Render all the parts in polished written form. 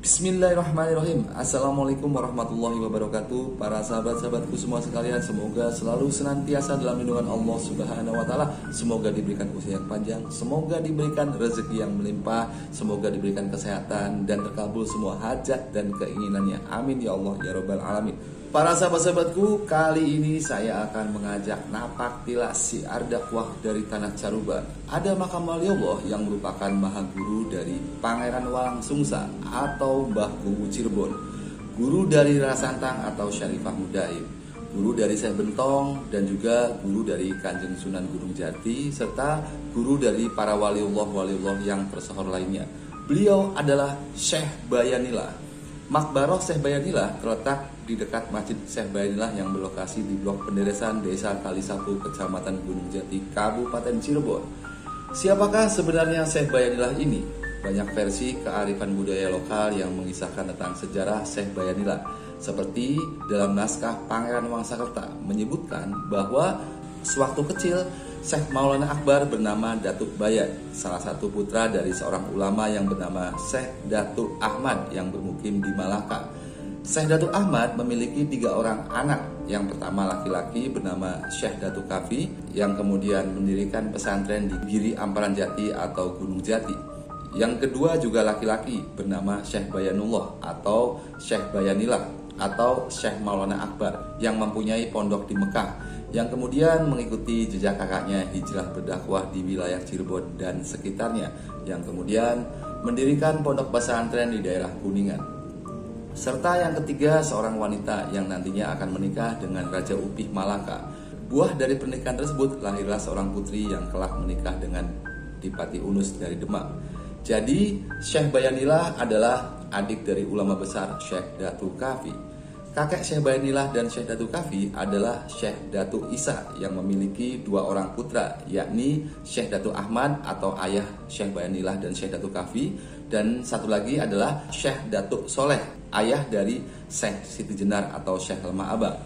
Bismillahirrahmanirrahim. Assalamualaikum warahmatullahi wabarakatuh. Para sahabat-sahabatku semua sekalian, semoga selalu senantiasa dalam lindungan Allah Subhanahu wa taala. Semoga diberikan usia yang panjang, semoga diberikan rezeki yang melimpah, semoga diberikan kesehatan dan terkabul semua hajat dan keinginannya. Amin ya Allah ya rabbal alamin. Para sahabat-sahabatku, kali ini saya akan mengajak napak tilas syiar dakwah dari tanah Caruban. Ada makam wali Allah yang merupakan maha guru dari Pangeran Walangsungsa atau Mbah Kuwu Cirebon, guru dari Rara Santang atau Syarifah Mudaim, guru dari Syekh Bentong, dan juga guru dari Kanjeng Sunan Gunung Jati, serta guru dari para waliullah yang tersohor lainnya. Beliau adalah Syekh Bayanillah. Makbaroh Syekh Bayanillah terletak di dekat Masjid Syekh Bayanillah yang berlokasi di Blok Penderesan Desa Kalisapu, Kecamatan Gunung Jati, Kabupaten Cirebon. Siapakah sebenarnya Syekh Bayanillah ini? Banyak versi kearifan budaya lokal yang mengisahkan tentang sejarah Syekh Bayanillah. Seperti dalam naskah Pangeran Wangsakerta menyebutkan bahwa sewaktu kecil Syekh Maulana Akbar bernama Datuk Bayan, salah satu putra dari seorang ulama yang bernama Syekh Datuk Ahmad yang bermukim di Malaka. Syekh Datuk Ahmad memiliki 3 orang anak. Yang pertama laki-laki bernama Syekh Datuk Kafi, yang kemudian mendirikan pesantren di Giri Amparan Jati atau Gunung Jati. Yang kedua juga laki-laki bernama Syekh Bayanullah atau Syekh Bayanillah atau Syekh Maulana Akbar yang mempunyai pondok di Mekah, yang kemudian mengikuti jejak kakaknya hijrah berdakwah di wilayah Cirebon dan sekitarnya, yang kemudian mendirikan pondok pesantren di daerah Kuningan. Serta yang ketiga seorang wanita yang nantinya akan menikah dengan Raja Upih Malaka. Buah dari pernikahan tersebut lahirlah seorang putri yang kelak menikah dengan Dipati Unus dari Demak. Jadi Syekh Bayanillah adalah adik dari ulama besar Syekh Datuk Kafi. Kakek Syekh Bayanillah dan Syekh Datuk Kafi adalah Syekh Datuk Isa yang memiliki 2 orang putra, yakni Syekh Datuk Ahmad atau ayah Syekh Bayanillah dan Syekh Datuk Kafi, dan satu lagi adalah Syekh Datuk Soleh, ayah dari Syekh Siti Jenar atau Syekh Lemah Abang.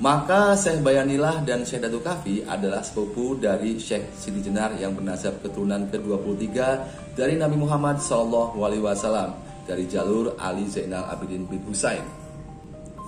Maka Syekh Bayanillah dan Syekh Datuk Kafi adalah sepupu dari Syekh Siti Jenar yang bernasab keturunan ke-23 dari Nabi Muhammad SAW dari jalur Ali Zainal Abidin bin Husain.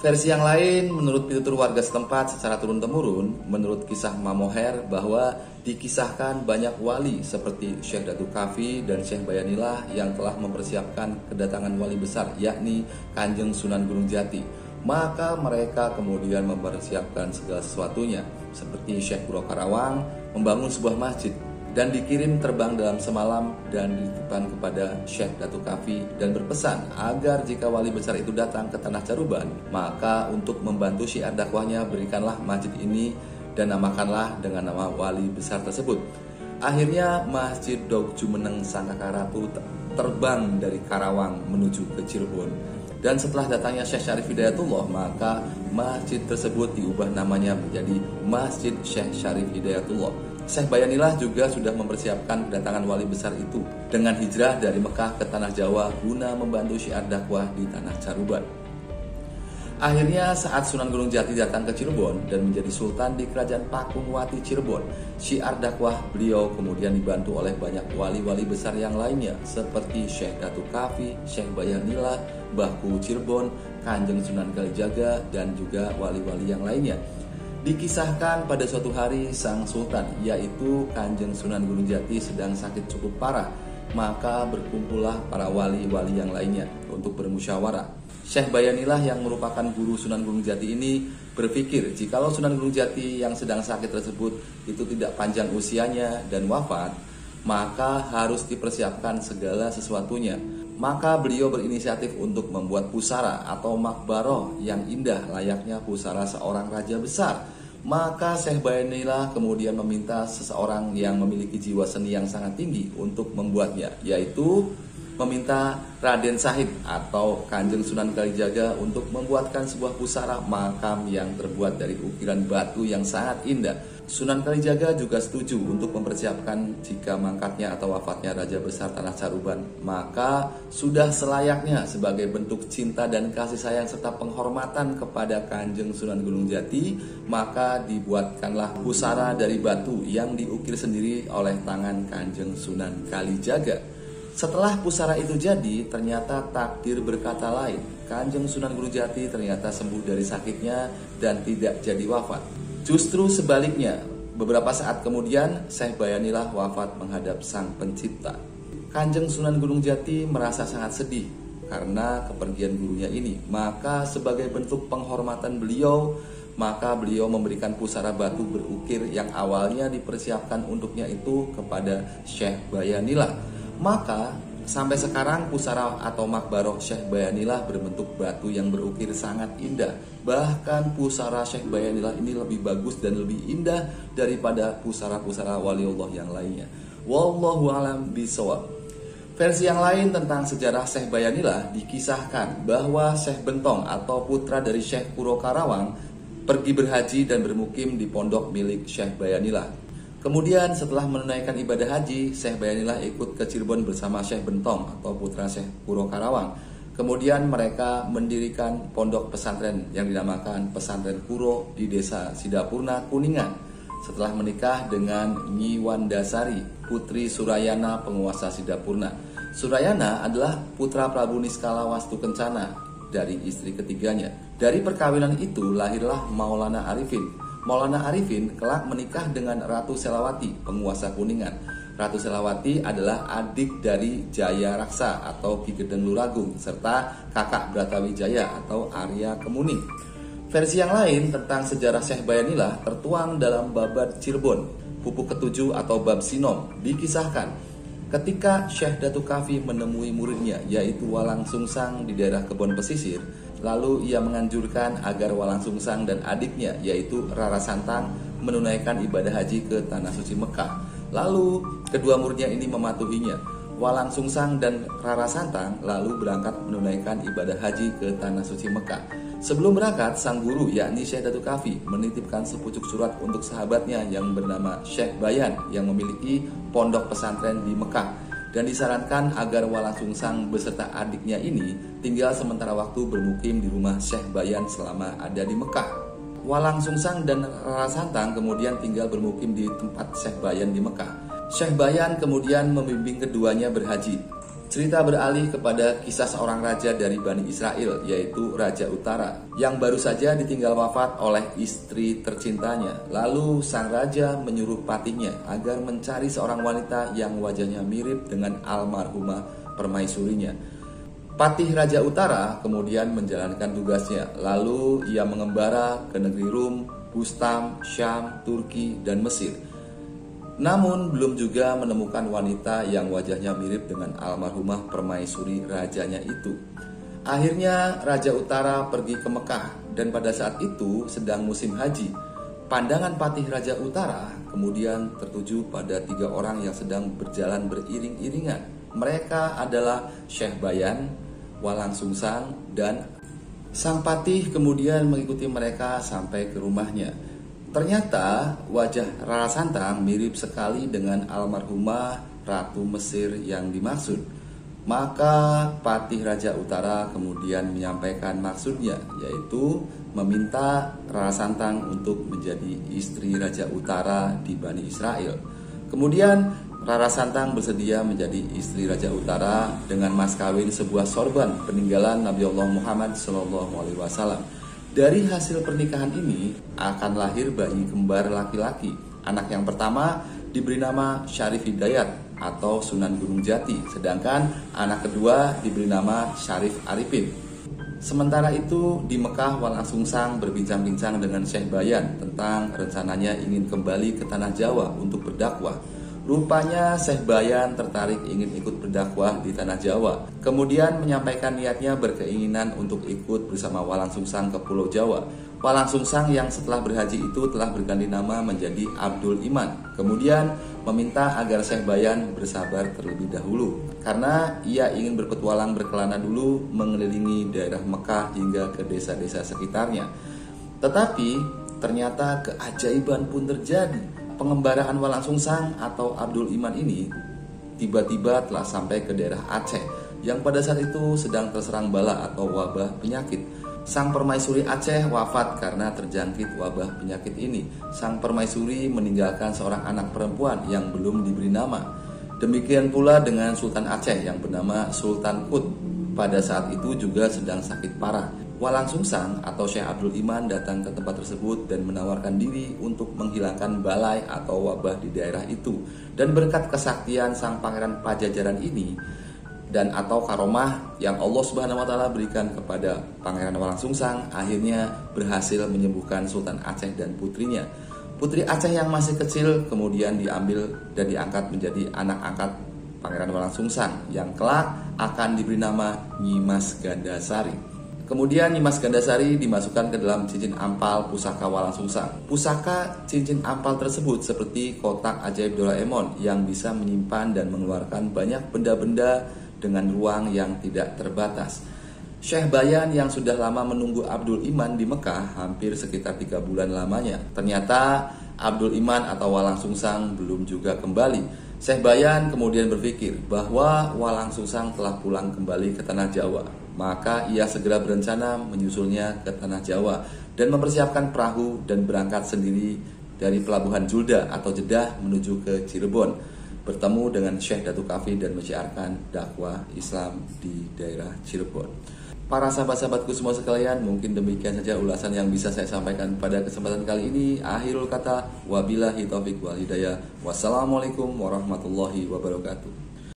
Versi yang lain, menurut pitutur warga setempat secara turun-temurun, menurut kisah Mamoher bahwa dikisahkan banyak wali seperti Syekh Datuk Kafi dan Syekh Bayanillah yang telah mempersiapkan kedatangan wali besar, yakni Kanjeng Sunan Gunung Jati. Maka mereka kemudian mempersiapkan segala sesuatunya, seperti Syekh Puro Karawang membangun sebuah masjid dan dikirim terbang dalam semalam dan dititipkan kepada Syekh Datuk Kafi dan berpesan agar jika wali besar itu datang ke tanah Caruban, maka untuk membantu syiar dakwahnya berikanlah masjid ini dan namakanlah dengan nama wali besar tersebut. Akhirnya Masjid Dok Jumeneng Sangkakara itu terbang dari Karawang menuju ke Cirebon. Dan setelah datangnya Syekh Syarif Hidayatullah, maka masjid tersebut diubah namanya menjadi Masjid Syekh Syarif Hidayatullah. Syekh Bayanillah juga sudah mempersiapkan kedatangan wali besar itu dengan hijrah dari Mekah ke tanah Jawa guna membantu syiar dakwah di tanah Caruban. Akhirnya saat Sunan Gunung Jati datang ke Cirebon dan menjadi sultan di kerajaan Pakungwati Cirebon, syiar dakwah beliau kemudian dibantu oleh banyak wali-wali besar yang lainnya seperti Syekh Datuk Kafi, Syekh Bayanillah, Mbah Kuwu Cirebon, Kanjeng Sunan Kalijaga, dan juga wali-wali yang lainnya. Dikisahkan pada suatu hari sang sultan, yaitu Kanjeng Sunan Gunung Jati, sedang sakit cukup parah. Maka berkumpullah para wali-wali yang lainnya untuk bermusyawarah. Syekh Bayanillah yang merupakan guru Sunan Gunung Jati ini berpikir jikalau Sunan Gunung Jati yang sedang sakit tersebut itu tidak panjang usianya dan wafat, maka harus dipersiapkan segala sesuatunya. Maka beliau berinisiatif untuk membuat pusara atau makbaroh yang indah layaknya pusara seorang raja besar. Maka Syekh Bayanillah kemudian meminta seseorang yang memiliki jiwa seni yang sangat tinggi untuk membuatnya, yaitu meminta Raden Sahid atau Kanjeng Sunan Kalijaga untuk membuatkan sebuah pusara makam yang terbuat dari ukiran batu yang sangat indah. Sunan Kalijaga juga setuju untuk mempersiapkan jika mangkatnya atau wafatnya Raja Besar Tanah Caruban, maka sudah selayaknya sebagai bentuk cinta dan kasih sayang serta penghormatan kepada Kanjeng Sunan Gunung Jati, maka dibuatkanlah pusara dari batu yang diukir sendiri oleh tangan Kanjeng Sunan Kalijaga. Setelah pusara itu jadi, ternyata takdir berkata lain. Kanjeng Sunan Gunung Jati ternyata sembuh dari sakitnya dan tidak jadi wafat. Justru sebaliknya, beberapa saat kemudian Syekh Bayanilah wafat menghadap Sang Pencipta. Kanjeng Sunan Gunung Jati merasa sangat sedih karena kepergian gurunya ini. Maka sebagai bentuk penghormatan beliau, maka beliau memberikan pusara batu berukir yang awalnya dipersiapkan untuknya itu kepada Syekh Bayanilah. Maka sampai sekarang pusara atau makbaroh Syekh Bayanilah berbentuk batu yang berukir sangat indah. Bahkan pusara Syekh Bayanilah ini lebih bagus dan lebih indah daripada pusara-pusara waliullah yang lainnya. Wallahu a'lam bishawab. Versi yang lain tentang sejarah Syekh Bayanilah dikisahkan bahwa Syekh Bentong atau putra dari Syekh Kuro Karawang pergi berhaji dan bermukim di pondok milik Syekh Bayanilah. Kemudian setelah menunaikan ibadah haji, Syekh Bayanilah ikut ke Cirebon bersama Syekh Bentong atau putra Syekh Kuro Karawang. Kemudian mereka mendirikan pondok pesantren yang dinamakan Pesantren Kuro di desa Sidapurna, Kuningan. Setelah menikah dengan Nyi Wandasari, putri Surayana penguasa Sidapurna. Surayana adalah putra Prabu Niskala Wastu Kencana dari istri ketiganya. Dari perkawinan itu lahirlah Maulana Arifin. Maulana Arifin kelak menikah dengan Ratu Selawati, penguasa Kuningan. Ratu Selawati adalah adik dari Jaya Raksa atau Ki Gedeng Luragung serta kakak Bratawijaya atau Arya Kemuning. Versi yang lain tentang sejarah Syekh Bayanilah tertuang dalam Babad Cirebon, pupuk ketujuh atau Bab Sinom. Dikisahkan ketika Syekh Datuk Kafi menemui muridnya yaitu Walang Sungsang di daerah Kebon Pesisir, lalu ia menganjurkan agar Walang Sungsang dan adiknya yaitu Rara Santang menunaikan ibadah haji ke Tanah Suci Mekah. Lalu kedua muridnya ini mematuhinya. Walang Sungsang dan Rara Santang lalu berangkat menunaikan ibadah haji ke Tanah Suci Mekah. Sebelum berangkat, sang guru yakni Syekh Datuk Kafi menitipkan sepucuk surat untuk sahabatnya yang bernama Syekh Bayan yang memiliki pondok pesantren di Mekah, dan disarankan agar Walang Sungsang beserta adiknya ini tinggal sementara waktu bermukim di rumah Syekh Bayan selama ada di Mekah. Walang Sungsang dan Rara Santang kemudian tinggal bermukim di tempat Syekh Bayan di Mekah. Syekh Bayan kemudian membimbing keduanya berhaji. Cerita beralih kepada kisah seorang raja dari Bani Israel, yaitu Raja Utara, yang baru saja ditinggal wafat oleh istri tercintanya. Lalu sang raja menyuruh patihnya agar mencari seorang wanita yang wajahnya mirip dengan almarhumah permaisurinya. Patih Raja Utara kemudian menjalankan tugasnya. Lalu ia mengembara ke negeri Rum, Bustam, Syam, Turki, dan Mesir. Namun belum juga menemukan wanita yang wajahnya mirip dengan almarhumah permaisuri rajanya itu. Akhirnya Raja Utara pergi ke Mekah, dan pada saat itu sedang musim haji. Pandangan patih Raja Utara kemudian tertuju pada 3 orang yang sedang berjalan beriring-iringan. Mereka adalah Syekh Bayan, Walang Sungsang, dan sang patih kemudian mengikuti mereka sampai ke rumahnya. Ternyata wajah Rara Santang mirip sekali dengan almarhumah Ratu Mesir yang dimaksud. Maka patih Raja Utara kemudian menyampaikan maksudnya, yaitu meminta Rara Santang untuk menjadi istri Raja Utara di Bani Israel. Kemudian Rara Santang bersedia menjadi istri Raja Utara dengan mas kawin sebuah sorban peninggalan Nabi Allah Muhammad SAW. Dari hasil pernikahan ini akan lahir bayi kembar laki-laki. Anak yang pertama diberi nama Syarif Hidayat atau Sunan Gunung Jati, sedangkan anak kedua diberi nama Syarif Arifin. Sementara itu di Mekah, Walang Sungsang berbincang-bincang dengan Syekh Bayan tentang rencananya ingin kembali ke tanah Jawa untuk berdakwah. Rupanya Syekh Bayan tertarik ingin ikut berdakwah di tanah Jawa. Kemudian menyampaikan niatnya berkeinginan untuk ikut bersama Walang Sungsang ke Pulau Jawa. Walang Sungsang yang setelah berhaji itu telah berganti nama menjadi Abdul Iman. Kemudian meminta agar Syekh Bayan bersabar terlebih dahulu, karena ia ingin berpetualang berkelana dulu mengelilingi daerah Mekah hingga ke desa-desa sekitarnya. Tetapi ternyata keajaiban pun terjadi. Pengembaraan Walang Sungsang atau Abdul Iman ini tiba-tiba telah sampai ke daerah Aceh yang pada saat itu sedang terserang bala atau wabah penyakit. Sang permaisuri Aceh wafat karena terjangkit wabah penyakit ini. Sang permaisuri meninggalkan seorang anak perempuan yang belum diberi nama. Demikian pula dengan Sultan Aceh yang bernama Sultan Kut. Pada saat itu juga sedang sakit parah. Walang Sungsang atau Syekh Abdul Iman datang ke tempat tersebut dan menawarkan diri untuk menghilangkan balai atau wabah di daerah itu. Dan berkat kesaktian sang pangeran Pajajaran ini dan atau karomah yang Allah Subhanahu wa taala berikan kepada Pangeran Walang Sungsang, akhirnya berhasil menyembuhkan Sultan Aceh dan putrinya. Putri Aceh yang masih kecil kemudian diambil dan diangkat menjadi anak angkat Pangeran Walang Sungsang yang kelak akan diberi nama Nyimas Gandasari. Kemudian Nyimas Gandasari dimasukkan ke dalam cincin ampal pusaka Walang Sungsang. Pusaka cincin ampal tersebut seperti kotak ajaib Doraemon yang bisa menyimpan dan mengeluarkan banyak benda-benda dengan ruang yang tidak terbatas. Syekh Bayan yang sudah lama menunggu Abdul Iman di Mekah hampir sekitar 3 bulan lamanya. Ternyata Abdul Iman atau Walang Sungsang belum juga kembali. Syekh Bayan kemudian berpikir bahwa Walang Sungsang telah pulang kembali ke tanah Jawa. Maka ia segera berencana menyusulnya ke tanah Jawa dan mempersiapkan perahu dan berangkat sendiri dari pelabuhan Julda atau Jeddah menuju ke Cirebon, bertemu dengan Syekh Datuk Kafi dan menyiarkan dakwah Islam di daerah Cirebon. Para sahabat-sahabatku semua sekalian, mungkin demikian saja ulasan yang bisa saya sampaikan pada kesempatan kali ini. Akhirul kata, wabillahi taufiq wal hidayah. Wassalamualaikum warahmatullahi wabarakatuh.